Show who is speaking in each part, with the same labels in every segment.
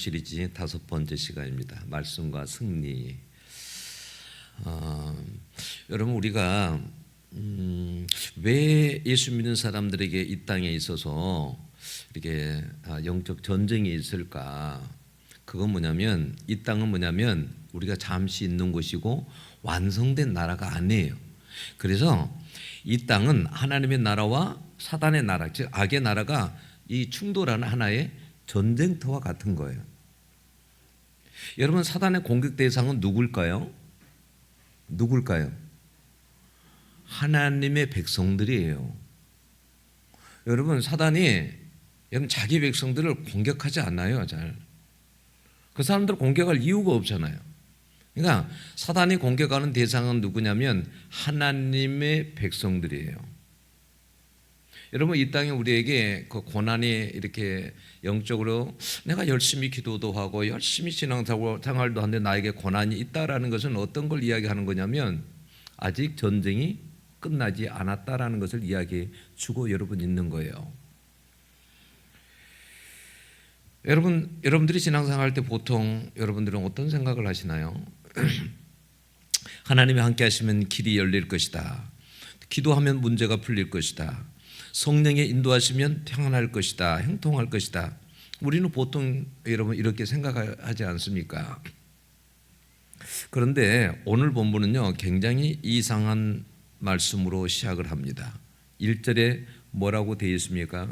Speaker 1: 시리즈 5번째 시간입니다. 말씀과 승리. 여러분 우리가 왜 예수 믿는 사람들에게 이 땅에 있어서 이렇게 영적 전쟁이 있을까? 그건 뭐냐면 이 땅은 뭐냐면 우리가 잠시 있는 곳이고 완성된 나라가 아니에요. 그래서 이 땅은 하나님의 나라와 사단의 나라, 즉 악의 나라가 이 충돌하는 하나의 전쟁터와 같은 거예요. 여러분 사단의 공격 대상은 누굴까요? 하나님의 백성들이에요. 여러분 사단이 자기 백성들을 공격하지 않아요. 잘. 그 사람들 공격할 이유가 없잖아요. 그러니까 사단이 공격하는 대상은 누구냐면 하나님의 백성들이에요. 여러분 이 땅에 우리에게 그 고난이 이렇게 영적으로 내가 열심히 기도도 하고 열심히 신앙생활도 하는데 나에게 고난이 있다라는 것은 어떤 걸 이야기하는 거냐면 아직 전쟁이 끝나지 않았다라는 것을 이야기해 주고 여러분 있는 거예요. 여러분들이 신앙생활할 때 보통 여러분들은 어떤 생각을 하시나요? 하나님이 함께 하시면 길이 열릴 것이다. 기도하면 문제가 풀릴 것이다. 성령의 인도하시면 평안할 것이다. 형통할 것이다. 우리는 보통 여러분 이렇게 생각하지 않습니까? 그런데 오늘 본문은요 굉장히 이상한 말씀으로 시작을 합니다. 1절에 뭐라고 되어 있습니까?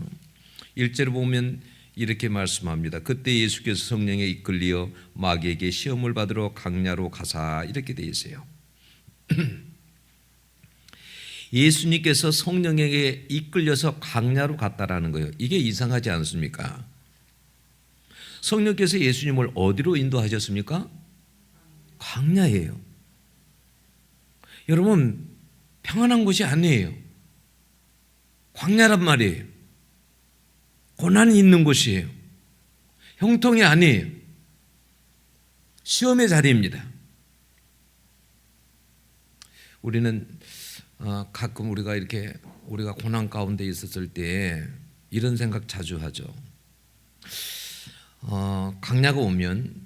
Speaker 1: 1절에 보면 이렇게 말씀합니다. 그때 예수께서 성령에 이끌리어 마귀에게 시험을 받으러 강야로 가사, 이렇게 되어 있어요. 예수님께서 성령에게 이끌려서 강야로 갔다라는 거예요. 이게 이상하지 않습니까? 성령께서 예수님을 어디로 인도하셨습니까? 강야예요. 여러분 평안한 곳이 아니에요. 광야란 말이에요. 고난이 있는 곳이에요. 형통이 아니에요. 시험의 자리입니다. 우리는 가끔 우리가 고난 가운데 있었을 때 이런 생각 자주 하죠. 강야가 오면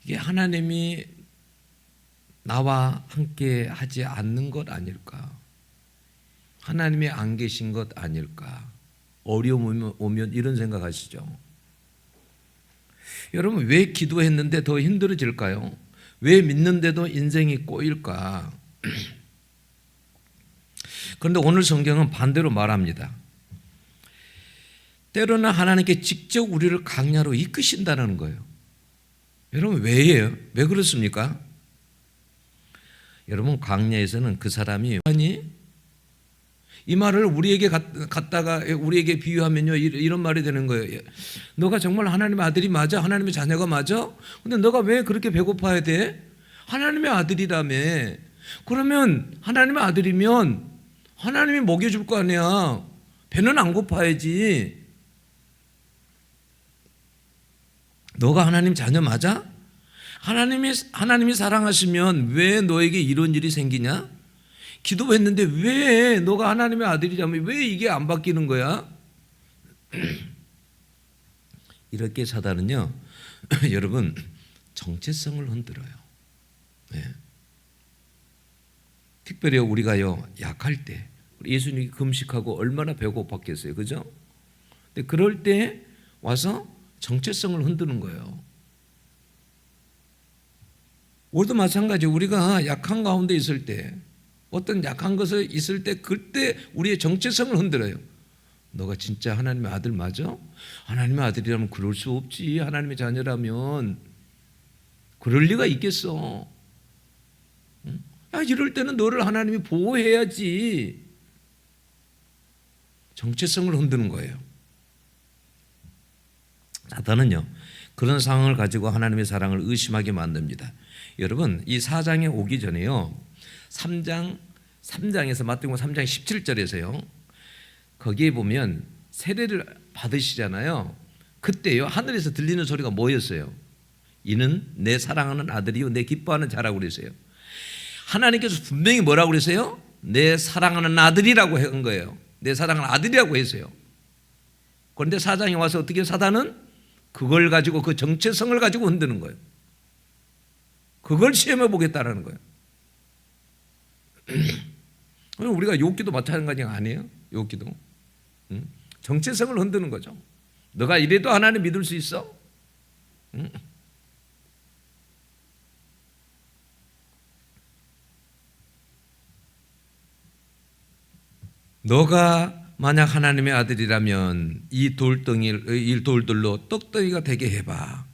Speaker 1: 이게 하나님이 나와 함께 하지 않는 것 아닐까? 하나님이 안 계신 것 아닐까? 어려움 오면 이런 생각하시죠. 여러분 왜 기도했는데 더 힘들어질까요? 왜 믿는데도 인생이 꼬일까? 그런데 오늘 성경은 반대로 말합니다. 때로는 하나님께 직접 우리를 강야로 이끄신다는 거예요. 여러분 왜예요? 왜 그렇습니까? 여러분 강야에서는 그 사람이 이 말을 우리에게 갖다가 우리에게 비유하면요 이런 말이 되는 거예요. 너가 정말 하나님의 아들이 맞아? 하나님의 자녀가 맞아? 근데 너가 왜 그렇게 배고파야 돼? 하나님의 아들이라며. 그러면 하나님의 아들이면 하나님이 먹여줄 거 아니야. 배는 안 고파야지. 너가 하나님 자녀 맞아? 하나님이 사랑하시면 왜 너에게 이런 일이 생기냐? 기도했는데 왜 너가 하나님의 아들이라면 왜 이게 안 바뀌는 거야? 이렇게 사단은요 여러분 정체성을 흔들어요. 네. 특별히 우리가요 약할 때 예수님이 금식하고 얼마나 배고팠겠어요, 그죠? 근데 그럴 때 와서 정체성을 흔드는 거예요. 우리도 마찬가지. 우리가 약한 가운데 있을 때 어떤 약한 것을 있을 때 그때 우리의 정체성을 흔들어요. 너가 진짜 하나님의 아들 맞아? 하나님의 아들이라면 그럴 수 없지. 하나님의 자녀라면 그럴 리가 있겠어. 야, 이럴 때는 너를 하나님이 보호해야지. 정체성을 흔드는 거예요. 사단은요 그런 상황을 가지고 하나님의 사랑을 의심하게 만듭니다. 여러분 이 4장에 오기 전에요 3장에서 마태복음 3장 17절에서요 거기에 보면 세례를 받으시잖아요. 그때요 하늘에서 들리는 소리가 뭐였어요? 이는 내 사랑하는 아들이요 내 기뻐하는 자라고 그랬어요. 하나님께서 분명히 뭐라고 그랬어요? 내 사랑하는 아들이라고 한 거예요. 내 사랑하는 아들이라고 했어요. 그런데 4장에 와서 어떻게 사단은 그걸 가지고 그 정체성을 가지고 흔드는 거예요. 그걸 시험해 보겠다라는 거예요. 우리가 욥기도 마찬가지가 아니에요? 욥기도 정체성을 흔드는 거죠. 너가 이래도 하나님 믿을 수 있어? 너가 만약 하나님의 아들이라면 이 돌들로 떡덩이가 되게 해봐.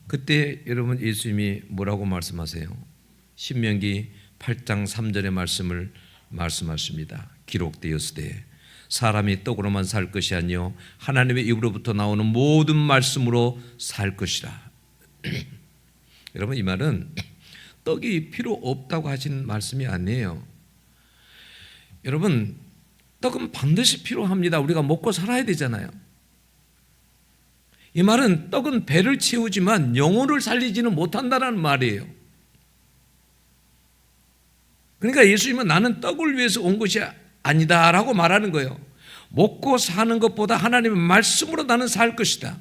Speaker 1: 그때 여러분 예수님이 뭐라고 말씀하세요? 신명기 8장 3절의 말씀을 말씀하십니다. 기록되었으되 사람이 떡으로만 살 것이 아니요 하나님의 입으로부터 나오는 모든 말씀으로 살 것이라. 여러분 이 말은 떡이 필요 없다고 하신 말씀이 아니에요. 여러분 떡은 반드시 필요합니다. 우리가 먹고 살아야 되잖아요. 이 말은 떡은 배를 채우지만 영혼을 살리지는 못한다는 말이에요. 그러니까 예수님은 나는 떡을 위해서 온 것이 아니다라고 말하는 거예요. 먹고 사는 것보다 하나님의 말씀으로 나는 살 것이다.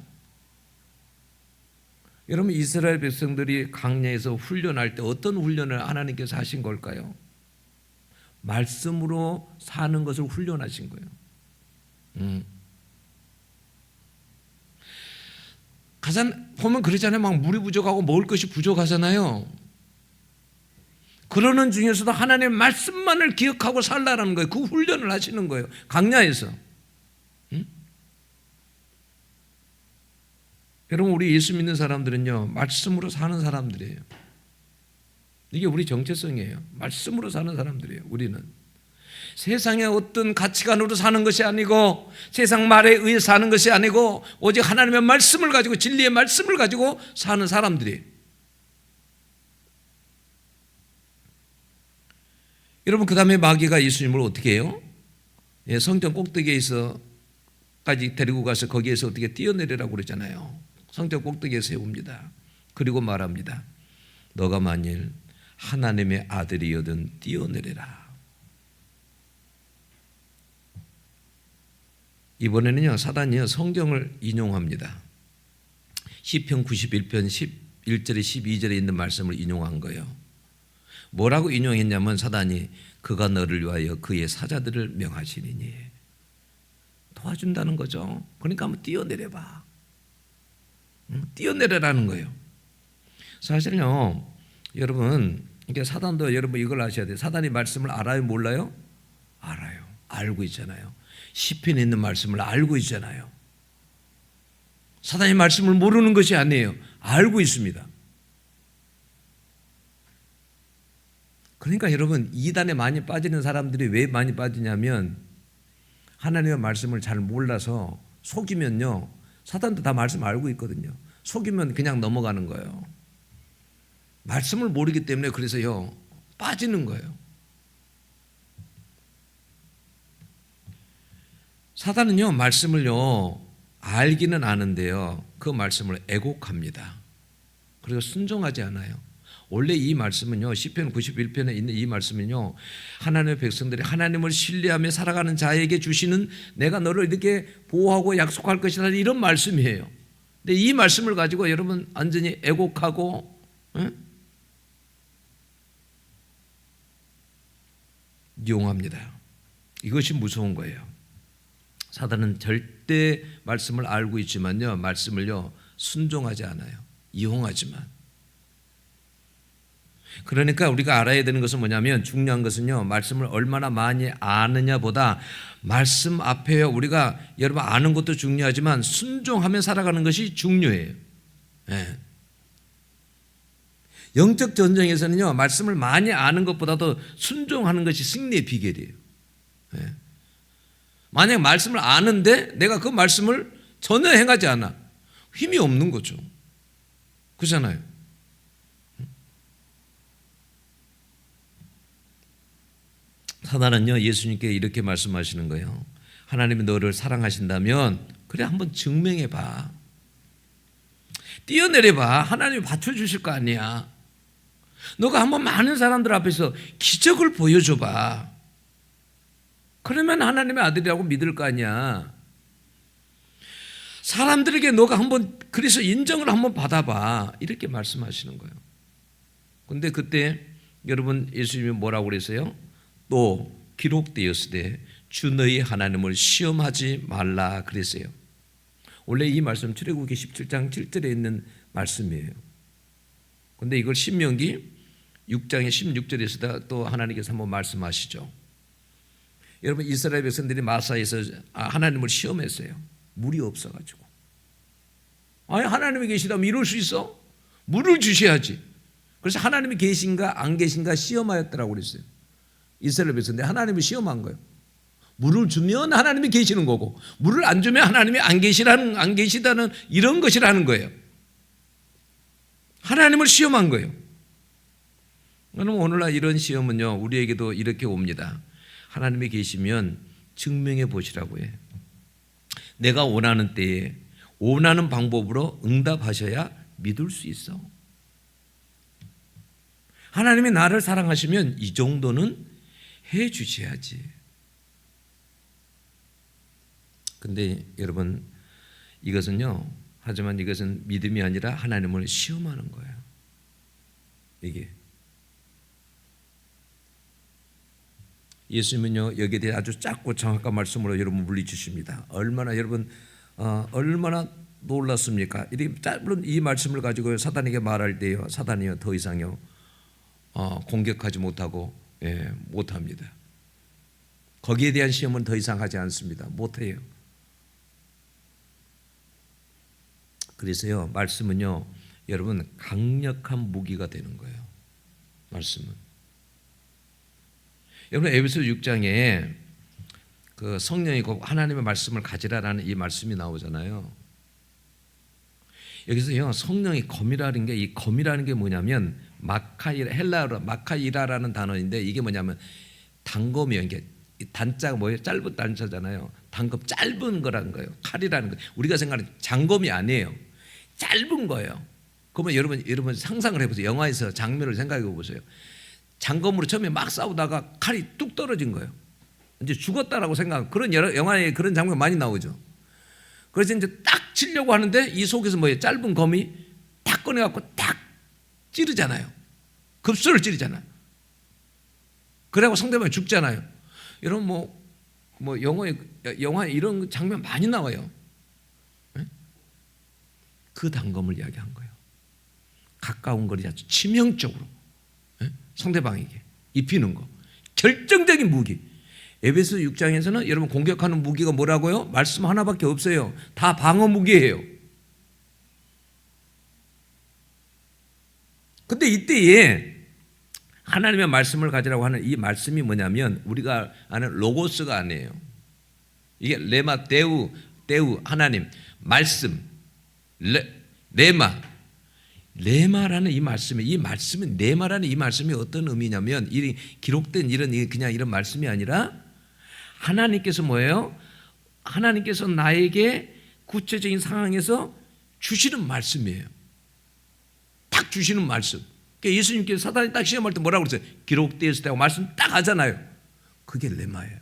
Speaker 1: 여러분 이스라엘 백성들이 광야에서 훈련할 때 어떤 훈련을 하나님께서 하신 걸까요? 말씀으로 사는 것을 훈련하신 거예요. 가산 보면 그러잖아요. 막 물이 부족하고 먹을 것이 부족하잖아요. 그러는 중에서도 하나님의 말씀만을 기억하고 살라라는 거예요. 그 훈련을 하시는 거예요. 광야에서. 여러분 우리 예수 믿는 사람들은요 말씀으로 사는 사람들이에요. 이게 우리 정체성이에요. 말씀으로 사는 사람들이에요. 우리는 세상의 어떤 가치관으로 사는 것이 아니고 세상 말에 의해 사는 것이 아니고 오직 하나님의 말씀을 가지고 진리의 말씀을 가지고 사는 사람들이에요. 여러분 그 다음에 마귀가 예수님을 어떻게 해요? 성전 꼭대기에서까지 데리고 가서 거기에서 어떻게 뛰어내리라고 그러잖아요. 성전 꼭대기에 세웁니다. 그리고 말합니다. 너가 만일 하나님의 아들이여든 뛰어내려라. 이번에는요 사단이요 성경을 인용합니다. 시편 91편 11절에 12절에 있는 말씀을 인용한 거예요. 뭐라고 인용했냐면 사단이 그가 너를 위하여 그의 사자들을 명하시리니 도와준다는 거죠. 그러니까 한번 뛰어내려봐. 뛰어내려라는 거예요. 사실요 여러분 이게 사단도 여러분 이걸 아셔야 돼요. 사단이 말씀을 알아요 몰라요? 알아요. 알고 있잖아요. 시편에 있는 말씀을 알고 있잖아요. 사단이 말씀을 모르는 것이 아니에요. 알고 있습니다. 그러니까 여러분 이단에 많이 빠지는 사람들이 왜 많이 빠지냐면 하나님의 말씀을 잘 몰라서 속이면요 사단도 다 말씀 알고 있거든요. 속이면 그냥 넘어가는 거예요. 말씀을 모르기 때문에 그래서요 빠지는 거예요. 사단은요 말씀을요 알기는 아는데요 그 말씀을 애곡합니다. 그리고 순종하지 않아요. 원래 이 말씀은요 시편 91편에 있는 이 말씀은요 하나님의 백성들이 하나님을 신뢰하며 살아가는 자에게 주시는 내가 너를 이렇게 보호하고 약속할 것이다 이런 말씀이에요. 근데 이 말씀을 가지고 여러분 완전히 애곡하고 이용합니다. 이것이 무서운 거예요. 사단은 절대 말씀을 알고 있지만요 말씀을요 순종하지 않아요. 이용하지만. 그러니까 우리가 알아야 되는 것은 뭐냐면 중요한 것은요 말씀을 얼마나 많이 아느냐보다 말씀 앞에 우리가 여러분 아는 것도 중요하지만 순종하며 살아가는 것이 중요해요. 네. 영적 전쟁에서는요 말씀을 많이 아는 것보다도 순종하는 것이 승리의 비결이에요. 네. 만약 말씀을 아는데 내가 그 말씀을 전혀 행하지 않아 힘이 없는 거죠. 그렇잖아요. 사단은요 예수님께 이렇게 말씀하시는 거예요. 하나님이 너를 사랑하신다면 그래 한번 증명해 봐. 뛰어내려 봐. 하나님이 받쳐주실 거 아니야. 너가 한번 많은 사람들 앞에서 기적을 보여줘 봐. 그러면 하나님의 아들이라고 믿을 거 아니야. 사람들에게 너가 한번 그래서 인정을 한번 받아봐, 이렇게 말씀하시는 거예요. 근데 그때 여러분 예수님이 뭐라고 그랬어요? 또 기록되었으되 주 너희 하나님을 시험하지 말라 그랬어요. 원래 이 말씀 출애굽기 17장 7절에 있는 말씀이에요. 근데 이걸 신명기 6장의 16절에서 또 하나님께서 한번 말씀하시죠. 여러분 이스라엘 백성들이 마사에서 하나님을 시험했어요. 물이 없어가지고. 아니 하나님이 계시다면 이룰 수 있어? 물을 주셔야지. 그래서 하나님이 계신가 안 계신가 시험하였더라고 그랬어요. 이스라엘 백성들이 하나님을 시험한 거예요. 물을 주면 하나님이 계시는 거고 물을 안 주면 하나님이 안 계시다는 이런 것이라는 거예요. 하나님을 시험한 거예요. 그럼 오늘날 이런 시험은요 우리에게도 이렇게 옵니다. 하나님이 계시면 증명해 보시라고 해요. 내가 원하는 때에 원하는 방법으로 응답하셔야 믿을 수 있어. 하나님이 나를 사랑하시면 이 정도는 해 주셔야지. 근데 여러분 이것은요, 하지만 이것은 믿음이 아니라 하나님을 시험하는 거예요. 이게 예수님은요 여기에 대해 아주 짧고 정확한 말씀으로 여러분 물리주십니다. 얼마나 여러분 얼마나 놀랐습니까? 이 짧은 이 말씀을 가지고 사단에게 말할 때요, 사단이요 더 이상요 공격하지 못하고 못합니다. 거기에 대한 시험은 더 이상 하지 않습니다. 못해요. 그래서요 말씀은요 여러분 강력한 무기가 되는 거예요. 말씀은 여러분 에베소 6장에 그 성령이 하나님의 말씀을 가지라라는 이 말씀이 나오잖아요. 여기서요 성령이 검이라는 게, 이 검이라는 게 뭐냐면 마카이라, 헬라어로 마카이라라는 단어인데 이게 뭐냐면 단검이에요. 이게 단자가 뭐예요? 짧은 단자잖아요. 단검 짧은 거라는 거예요. 칼이라는 거예요. 우리가 생각하는 장검이 아니에요. 짧은 거예요. 그러면 여러분 상상을 해보세요. 영화에서 장면을 생각해 보세요. 장검으로 처음에 막 싸우다가 칼이 뚝 떨어진 거예요. 이제 죽었다라고 생각하는 그런 영화에 그런 장면 많이 나오죠. 그래서 이제 딱 치려고 하는데 이 속에서 뭐예요? 짧은 검이 딱 꺼내갖고 딱 찌르잖아요. 급소를 찌르잖아요. 그래갖고 상대방이 죽잖아요. 여러분 뭐 영화에 이런 장면 많이 나와요. 네? 그 단검을 이야기한 거예요. 가까운 거리 아주 치명적으로 상대방에게 입히는 거, 결정적인 무기. 에베소 6장에서는 여러분 공격하는 무기가 뭐라고요? 말씀 하나밖에 없어요. 다 방어 무기예요. 근데 이때에 하나님의 말씀을 가지라고 하는 이 말씀이 뭐냐면 우리가 아는 로고스가 아니에요. 이게 레마 데우 하나님 말씀 레마라는 이 말씀은 레마라는 이 말씀이 어떤 의미냐면 이 기록된 이런 말씀이 아니라 하나님께서 뭐예요? 하나님께서 나에게 구체적인 상황에서 주시는 말씀이에요. 딱 주시는 말씀. 그러니까 예수님께서 사단이 딱 시험할 때 뭐라고 그랬어요? 기록되었을 때고 말씀 딱 하잖아요. 그게 레마예요.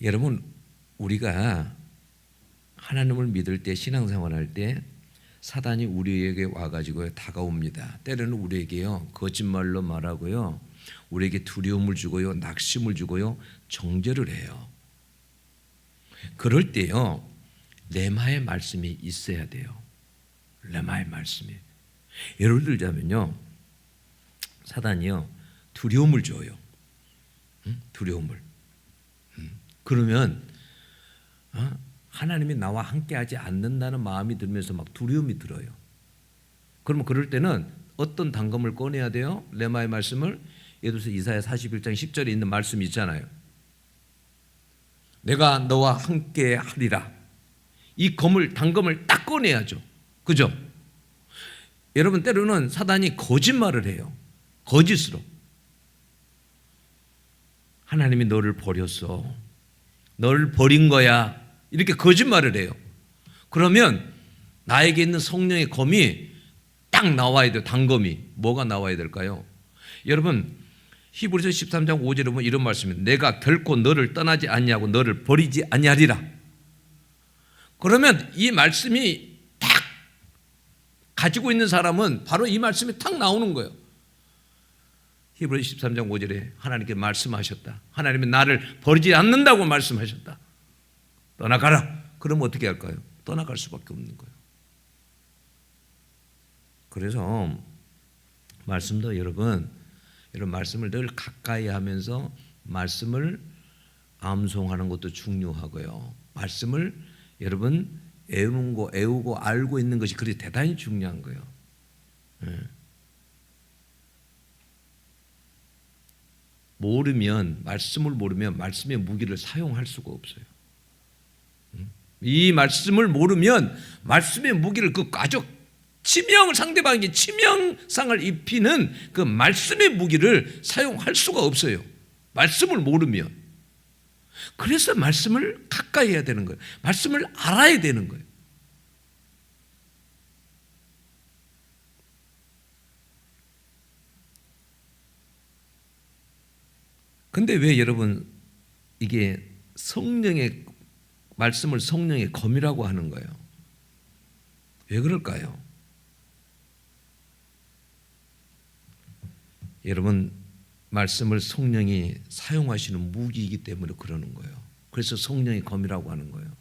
Speaker 1: 여러분 우리가 하나님을 믿을 때 신앙생활할 때 사단이 우리에게 와가지고 다가옵니다. 때로는 우리에게요 거짓말로 말하고요, 우리에게 두려움을 주고요, 낙심을 주고요, 정죄를 해요. 그럴 때요 레마의 말씀이 있어야 돼요. 레마의 말씀이. 예를 들자면요 사단이요 두려움을 줘요. 두려움을. 그러면 하나님이 나와 함께하지 않는다는 마음이 들면서 막 두려움이 들어요. 그러면 그럴 때는 어떤 단검을 꺼내야 돼요? 레마의 말씀을. 예를 들어서 이사야 41장 10절에 있는 말씀이 있잖아요. 내가 너와 함께하리라. 이 단검을 딱 꺼내야죠. 그죠? 여러분 때로는 사단이 거짓말을 해요. 거짓으로. 하나님이 너를 버렸어. 너를 버린 거야. 이렇게 거짓말을 해요. 그러면 나에게 있는 성령의 검이 딱 나와야 돼요. 단검이. 뭐가 나와야 될까요? 여러분 히브리서 13장 5절에 보면 이런 말씀입니다. 내가 결코 너를 떠나지 아니하고 너를 버리지 아니하리라. 그러면 이 말씀이 딱 가지고 있는 사람은 바로 이 말씀이 탁 나오는 거예요. 히브리서 13장 5절에 하나님께 말씀하셨다. 하나님이 나를 버리지 않는다고 말씀하셨다. 떠나가라. 그럼 어떻게 할까요? 떠나갈 수밖에 없는 거예요. 그래서 말씀도 여러분, 이런 말씀을 늘 가까이 하면서 말씀을 암송하는 것도 중요하고요. 말씀을 여러분 애우고 알고 있는 것이 그리 대단히 중요한 거예요. 말씀을 모르면 말씀의 무기를 사용할 수가 없어요. 이 말씀을 모르면 말씀의 무기를 아주 상대방에게 치명상을 입히는 그 말씀의 무기를 사용할 수가 없어요. 말씀을 모르면. 그래서 말씀을 가까이 해야 되는 거예요. 말씀을 알아야 되는 거예요. 근데 왜 여러분 이게 성령의 말씀을 성령의 검이라고 하는 거예요? 왜 그럴까요? 여러분, 말씀을 성령이 사용하시는 무기이기 때문에 그러는 거예요. 그래서 성령의 검이라고 하는 거예요.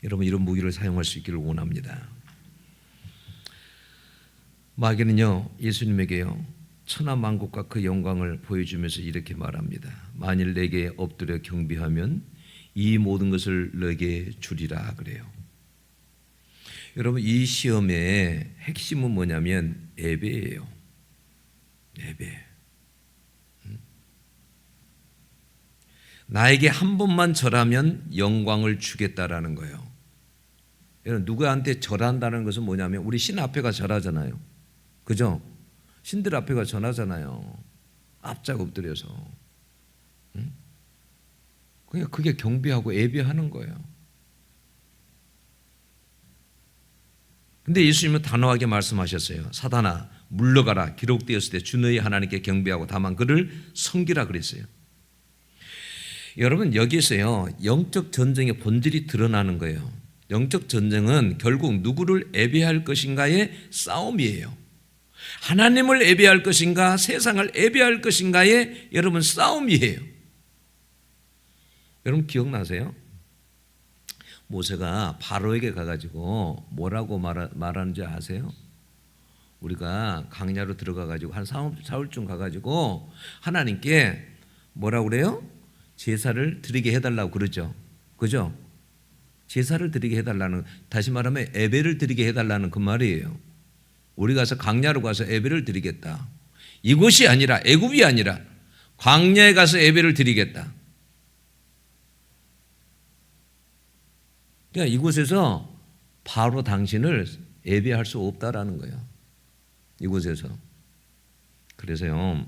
Speaker 1: 여러분, 이런 무기를 사용할 수 있기를 원합니다. 마귀는요, 예수님에게요, 천하만국과 그 영광을 보여주면서 이렇게 말합니다. 만일 내게 엎드려 경배하면 이 모든 것을 너에게 주리라 그래요. 여러분, 이 시험의 핵심은 뭐냐면 예배예요. 예배. 나에게 한 번만 절하면 영광을 주겠다라는 거예요. 여러분, 누구한테 절한다는 것은 뭐냐면 우리 신 앞에가 절하잖아요. 그죠? 신들 앞에가 절하잖아요. 앞짝 엎드려서. 그러니까 그게 경배하고 예배하는 거예요. 근데 예수님은 단호하게 말씀하셨어요. 사단아, 물러가라. 기록되었을 때 주 너희 하나님께 경배하고 다만 그를 섬기라 그랬어요. 여러분, 여기서요, 영적 전쟁의 본질이 드러나는 거예요. 영적 전쟁은 결국 누구를 예배할 것인가의 싸움이에요. 하나님을 예배할 것인가 세상을 예배할 것인가의 여러분 싸움이에요. 여러분 기억나세요? 모세가 바로에게 가가지고 뭐라고 말하는지 아세요? 우리가 강야로 들어가가지고 한 사흘쯤 가가지고 하나님께 뭐라고 그래요? 제사를 드리게 해달라고 그러죠. 그죠? 제사를 드리게 해달라는, 다시 말하면 예배를 드리게 해달라는 그 말이에요. 우리 가서 강야로 가서 예배를 드리겠다. 이곳이 아니라, 애굽이 아니라 광야에 가서 예배를 드리겠다. 그러니까 이곳에서 바로 당신을 예배할 수 없다라는 거예요. 이곳에서. 그래서요,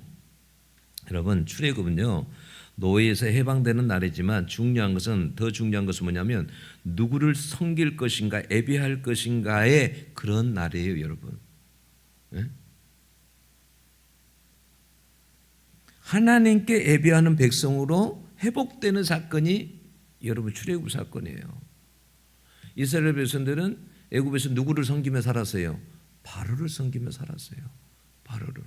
Speaker 1: 여러분, 출애굽은요, 노예에서 해방되는 날이지만 더 중요한 것은 뭐냐면 누구를 섬길 것인가 예배할 것인가의 그런 날이에요, 여러분. 네? 하나님께 예배하는 백성으로 회복되는 사건이 여러분 출애굽 사건이에요. 이스라엘 백성들은 애굽에서 누구를 섬기며 살았어요? 바로를 섬기며 살았어요. 바로를.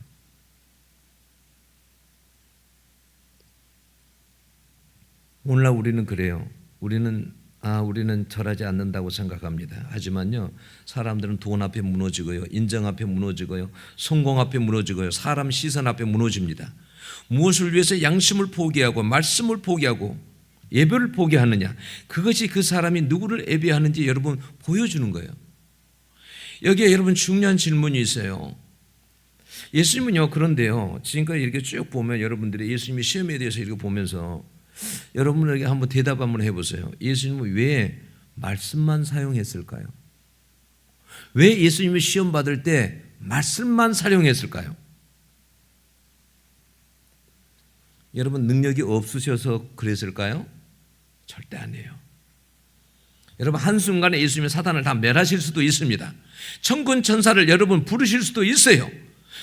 Speaker 1: 오늘날 우리는 그래요. 우리는 절하지 않는다고 생각합니다. 하지만요, 사람들은 돈 앞에 무너지고요, 인정 앞에 무너지고요, 성공 앞에 무너지고요, 사람 시선 앞에 무너집니다. 무엇을 위해서 양심을 포기하고 말씀을 포기하고 예배를 포기하느냐, 그것이 그 사람이 누구를 예배하는지 여러분 보여주는 거예요. 여기에 여러분 중요한 질문이 있어요. 예수님은요, 그런데요, 지금까지 이렇게 쭉 보면 여러분들이 예수님의 시험에 대해서 이렇게 보면서 여러분에게 한번 대답 한번 해보세요. 예수님은 왜 말씀만 사용했을까요? 왜 예수님이 시험 받을 때 말씀만 사용했을까요? 여러분, 능력이 없으셔서 그랬을까요? 절대 아니에요. 여러분 한순간에 예수님이 사단을 다 멸하실 수도 있습니다. 천군 천사를 여러분 부르실 수도 있어요.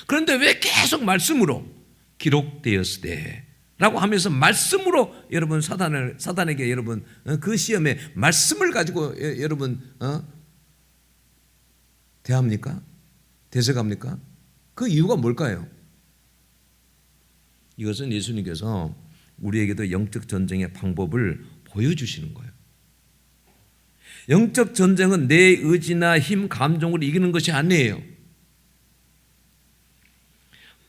Speaker 1: 그런데 왜 계속 말씀으로 기록되었으되 라고 하면서 말씀으로 여러분 사단에게 여러분 그 시험에 말씀을 가지고 여러분 대합니까? 대적합니까? 그 이유가 뭘까요? 이것은 예수님께서 우리에게도 영적 전쟁의 방법을 보여주시는 거예요. 영적 전쟁은 내 의지나 힘, 감정으로 이기는 것이 아니에요.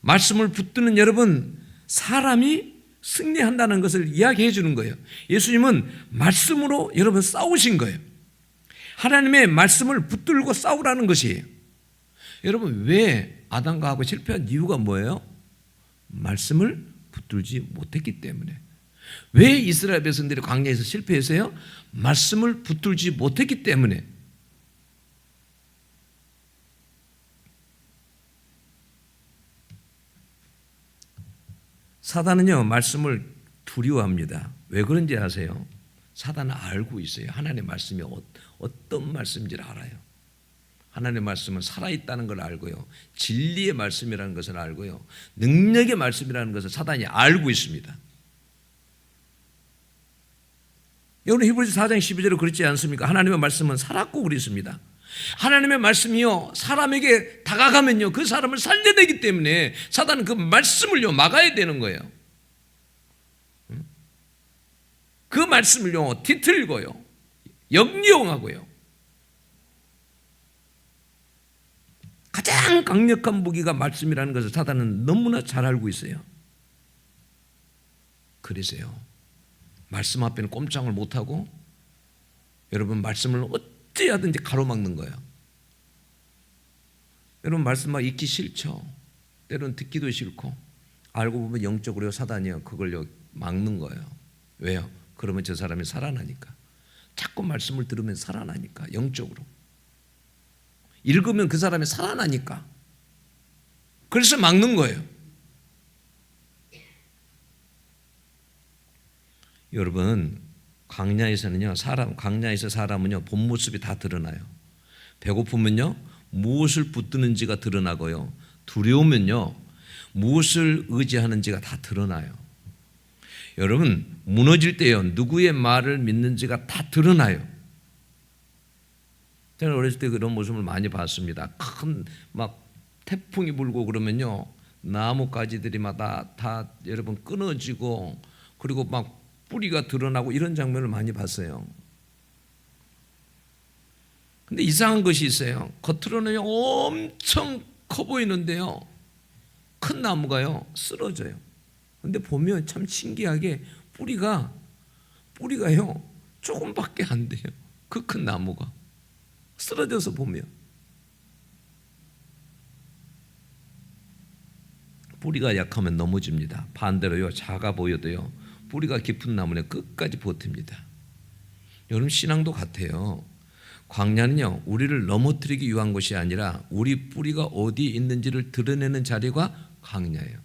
Speaker 1: 말씀을 붙드는 여러분, 사람이 승리한다는 것을 이야기해 주는 거예요. 예수님은 말씀으로 여러분 싸우신 거예요. 하나님의 말씀을 붙들고 싸우라는 것이에요. 여러분 왜 아담과 하고 실패한 이유가 뭐예요? 말씀을 붙들지 못했기 때문에. 왜 이스라엘 백성들이 광야에서 실패했어요? 말씀을 붙들지 못했기 때문에. 사단은요 말씀을 두려워합니다. 왜 그런지 아세요? 사단은 알고 있어요. 하나님의 말씀이 어떤 말씀인지를 알아요. 하나님의 말씀은 살아있다는 걸 알고요, 진리의 말씀이라는 것을 알고요, 능력의 말씀이라는 것을 사단이 알고 있습니다. 여러분 히브리서 4장 12절에 그렇지 않습니까? 하나님의 말씀은 살았고 그랬습니다. 하나님의 말씀이요 사람에게 다가가면요 그 사람을 살려내기 때문에 사단은 그 말씀을요 막아야 되는 거예요. 그 말씀을요 뒤틀고요 역리용하고요. 가장 강력한 무기가 말씀이라는 것을 사단은 너무나 잘 알고 있어요. 그래서요 말씀 앞에는 꼼짝을 못하고 여러분 말씀을 어찌하든지 가로막는 거예요. 여러분 말씀 막 읽기 싫죠. 때로는 듣기도 싫고 알고 보면 영적으로 사단이요 그걸요 막는 거예요. 왜요? 그러면 저 사람이 살아나니까. 자꾸 말씀을 들으면 살아나니까. 영적으로 읽으면 그 사람이 살아나니까. 그래서 막는 거예요. 여러분 광야에서는요 광야에서 사람은요 본 모습이 다 드러나요. 배고프면요 무엇을 붙드는지가 드러나고요, 두려우면요 무엇을 의지하는지가 다 드러나요. 여러분 무너질 때요 누구의 말을 믿는지가 다 드러나요. 저는 어렸을 때 그런 모습을 많이 봤습니다. 큰 막 태풍이 불고 그러면요 나뭇가지들이 막 다 여러분 끊어지고 그리고 막 뿌리가 드러나고 이런 장면을 많이 봤어요. 근데 이상한 것이 있어요. 겉으로는 엄청 커 보이는데요 큰 나무가요 쓰러져요. 근데 보면 참 신기하게 뿌리가요 조금밖에 안 돼요. 그 큰 나무가 쓰러져서 보면 뿌리가 약하면 넘어집니다. 반대로요 작아 보여도요 뿌리가 깊은 나무는 끝까지 버팁니다. 여러분 신앙도 같아요. 광야는요 우리를 넘어뜨리기 위한 것이 아니라 우리 뿌리가 어디 있는지를 드러내는 자리가 광야예요.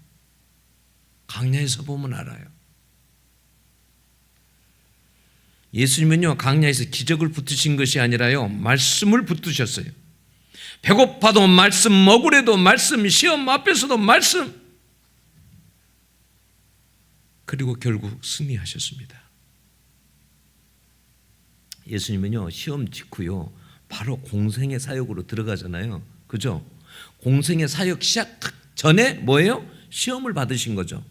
Speaker 1: 광야에서 보면 알아요. 예수님은요 광야에서 기적을 붙으신 것이 아니라요 말씀을 붙으셨어요. 배고파도 말씀, 먹으래도 말씀, 시험 앞에서도 말씀. 그리고 결국 승리하셨습니다. 예수님은요 시험 직후요 바로 공생의 사역으로 들어가잖아요. 그죠? 공생의 사역 시작 전에 뭐예요? 시험을 받으신 거죠.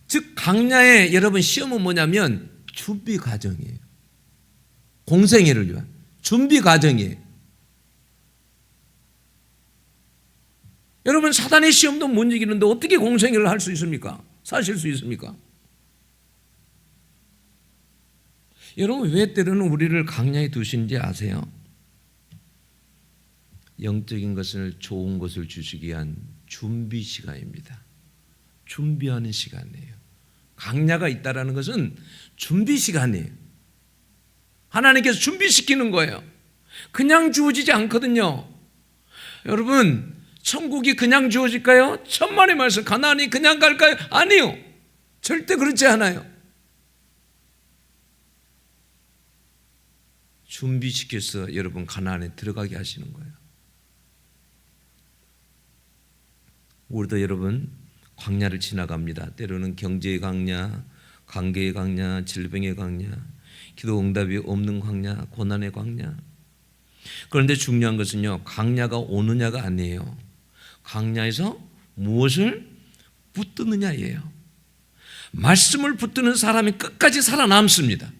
Speaker 1: 즉 광야의 여러분 시험은 뭐냐면 준비 과정이에요. 공생애를 위한 준비 과정이에요. 여러분 사단의 시험도 못 이기는데 어떻게 공생애를 할 수 있습니까? 사실 수 있습니까? 여러분 왜 때로는 우리를 광야에 두신지 아세요? 영적인 것을 좋은 것을 주시기 위한 준비 시간입니다. 준비하는 시간이에요. 광야가 있다라는 것은 준비 시간이에요. 하나님께서 준비시키는 거예요. 그냥 주어지지 않거든요. 여러분 천국이 그냥 주어질까요? 천만의 말씀 가나안이 그냥 갈까요? 아니요. 절대 그렇지 않아요. 준비시켜서 여러분 가나안에 들어가게 하시는 거예요. 우리도 여러분 광야를 지나갑니다. 때로는 경제의 광야, 관계의 광야, 질병의 광야, 기도 응답이 없는 광야, 고난의 광야. 그런데 중요한 것은요, 광야가 오느냐가 아니에요. 광야에서 무엇을 붙드느냐예요. 말씀을 붙드는 사람이 끝까지 살아남습니다.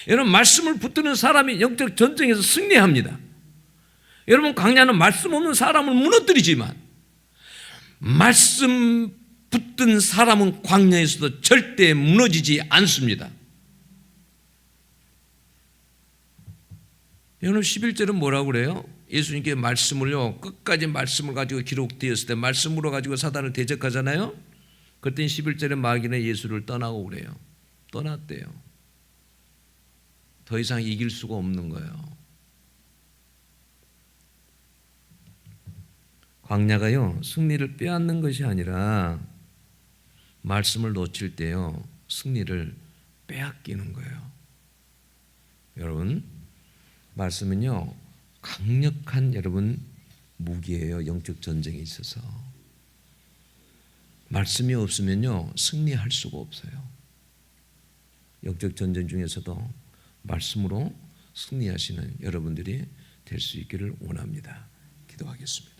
Speaker 1: 여러분, 말씀을 붙드는 사람이 영적 전쟁에서 승리합니다. 여러분, 광야는 말씀 없는 사람을 무너뜨리지만 말씀 붙든 사람은 광야에서도 절대 무너지지 않습니다. 여러분, 11절은 뭐라고 그래요? 예수님께 말씀을요, 끝까지 말씀을 가지고 기록되었을 때 말씀으로 가지고 사단을 대적하잖아요. 그때 11절에 마귀는 예수를 떠나고 그래요. 떠났대요. 더 이상 이길 수가 없는 거예요. 광야가요, 승리를 빼앗는 것이 아니라 말씀을 놓칠 때요, 승리를 빼앗기는 거예요. 여러분, 말씀은요, 강력한 여러분 무기예요. 영적 전쟁에 있어서. 말씀이 없으면요, 승리할 수가 없어요. 영적 전쟁 중에서도 말씀으로 승리하시는 여러분들이 될 수 있기를 원합니다. 기도하겠습니다.